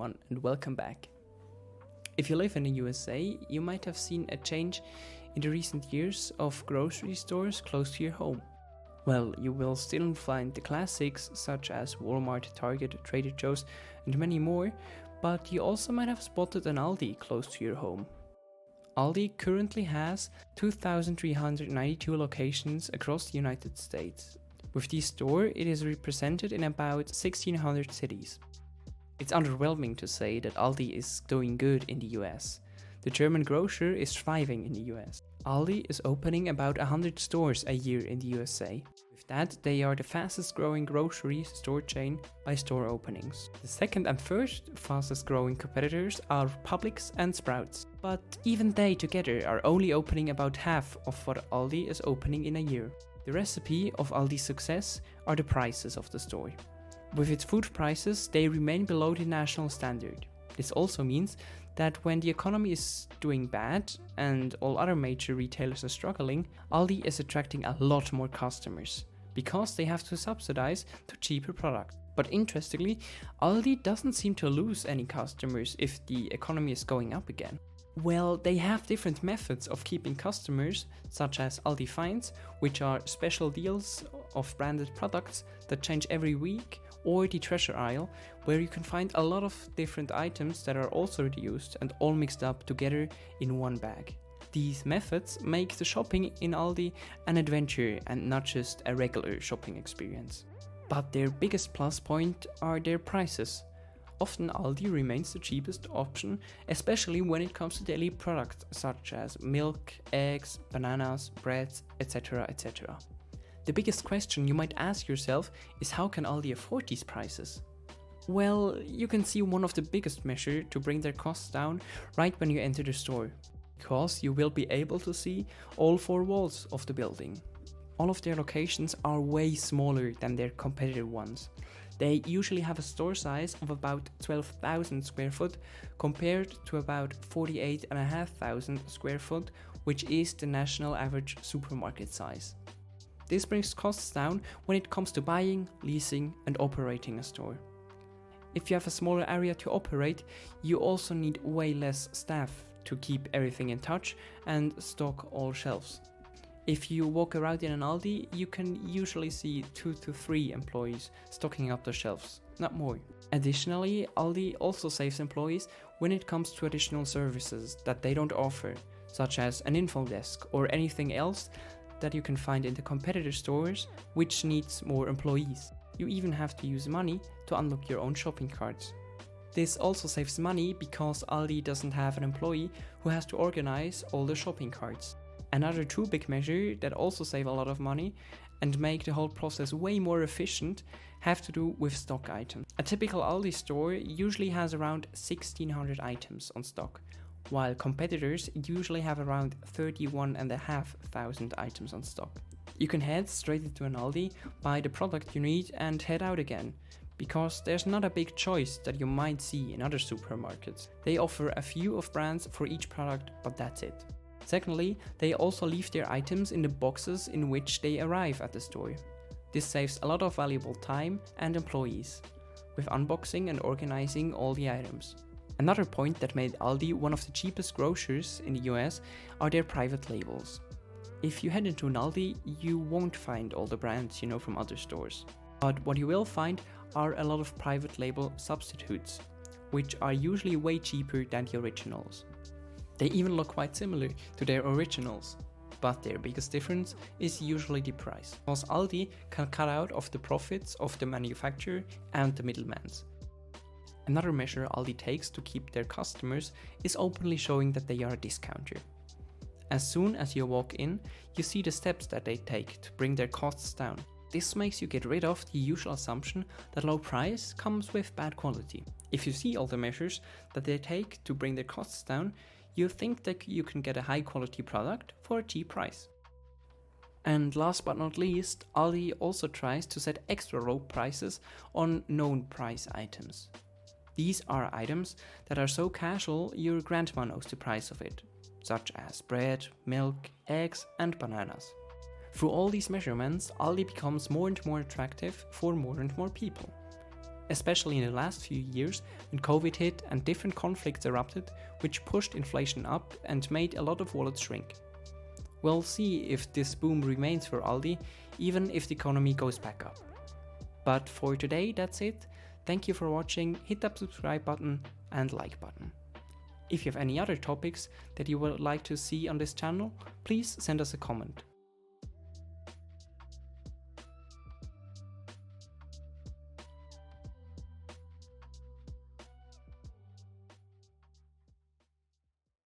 everyone and welcome back. If you live in the USA, you might have seen a change in the recent years of grocery stores close to your home. Well, you will still find the classics such as Walmart, Target, Trader Joe's and many more, but you also might have spotted an Aldi close to your home. Aldi currently has 2,392 locations across the United States. With this store, it is represented in about 1,600 cities. It's underwhelming to say that Aldi is doing good in the US. The German grocer is thriving in the US. Aldi is opening about 100 stores a year in the USA. With that, they are the fastest growing grocery store chain by store openings. The second and third fastest growing competitors are Publix and Sprouts. But even they together are only opening about half of what Aldi is opening in a year. The recipe of Aldi's success are the prices of the store. With its food prices, they remain below the national standard. This also means that when the economy is doing bad and all other major retailers are struggling, Aldi is attracting a lot more customers because they have to subsidize to cheaper products. But interestingly, Aldi doesn't seem to lose any customers if the economy is going up again. Well, they have different methods of keeping customers, such as Aldi Finds, which are special deals of branded products that change every week, or the treasure aisle, where you can find a lot of different items that are also reused and all mixed up together in one bag. These methods make the shopping in Aldi an adventure and not just a regular shopping experience. But their biggest plus point are their prices. Often Aldi remains the cheapest option, especially when it comes to daily products such as milk, eggs, bananas, breads, etc. etc. The biggest question you might ask yourself is how can Aldi afford these prices? Well, you can see one of the biggest measures to bring their costs down right when you enter the store, because you will be able to see all four walls of the building. All of their locations are way smaller than their competitor ones. They usually have a store size of about 12,000 square foot compared to about 48,500 square foot, which is the national average supermarket size. This brings costs down when it comes to buying, leasing and operating a store. If you have a smaller area to operate, you also need way less staff to keep everything in touch and stock all shelves. If you walk around in an Aldi, you can usually see 2 to 3 employees stocking up the shelves, not more. Additionally, Aldi also saves employees when it comes to additional services that they don't offer, such as an info desk or anything else that you can find in the competitor stores, which needs more employees. You even have to use money to unlock your own shopping carts. This also saves money because Aldi doesn't have an employee who has to organize all the shopping carts. Another two big measures that also save a lot of money and make the whole process way more efficient have to do with stock items. A typical Aldi store usually has around 1,600 items on stock, while competitors usually have around 31,500 items on stock. You can head straight into an Aldi, buy the product you need and head out again, because there's not a big choice that you might see in other supermarkets. They offer a few of brands for each product, but that's it. Secondly, they also leave their items in the boxes in which they arrive at the store. This saves a lot of valuable time and employees, with unboxing and organizing all the items. Another point that made Aldi one of the cheapest grocers in the US are their private labels. If you head into an Aldi, you won't find all the brands you know from other stores. But what you will find are a lot of private label substitutes, which are usually way cheaper than the originals. They even look quite similar to their originals, but their biggest difference is usually the price, because Aldi can cut out of the profits of the manufacturer and the middlemen. Another measure Aldi takes to keep their customers is openly showing that they are a discounter. As soon as you walk in, you see the steps that they take to bring their costs down. This makes you get rid of the usual assumption that low price comes with bad quality. If you see all the measures that they take to bring their costs down, you think that you can get a high quality product for a cheap price. And last but not least, Aldi also tries to set extra low prices on known price items. These are items that are so casual your grandma knows the price of it, such as bread, milk, eggs and bananas. Through all these measurements, Aldi becomes more and more attractive for more and more people. especially in the last few years when COVID hit and different conflicts erupted, which pushed inflation up and made a lot of wallets shrink. We'll see if this boom remains for Aldi, even if the economy goes back up. But for today, that's it. Thank you for watching, hit that subscribe button and like button. If you have any other topics that you would like to see on this channel, please send us a comment.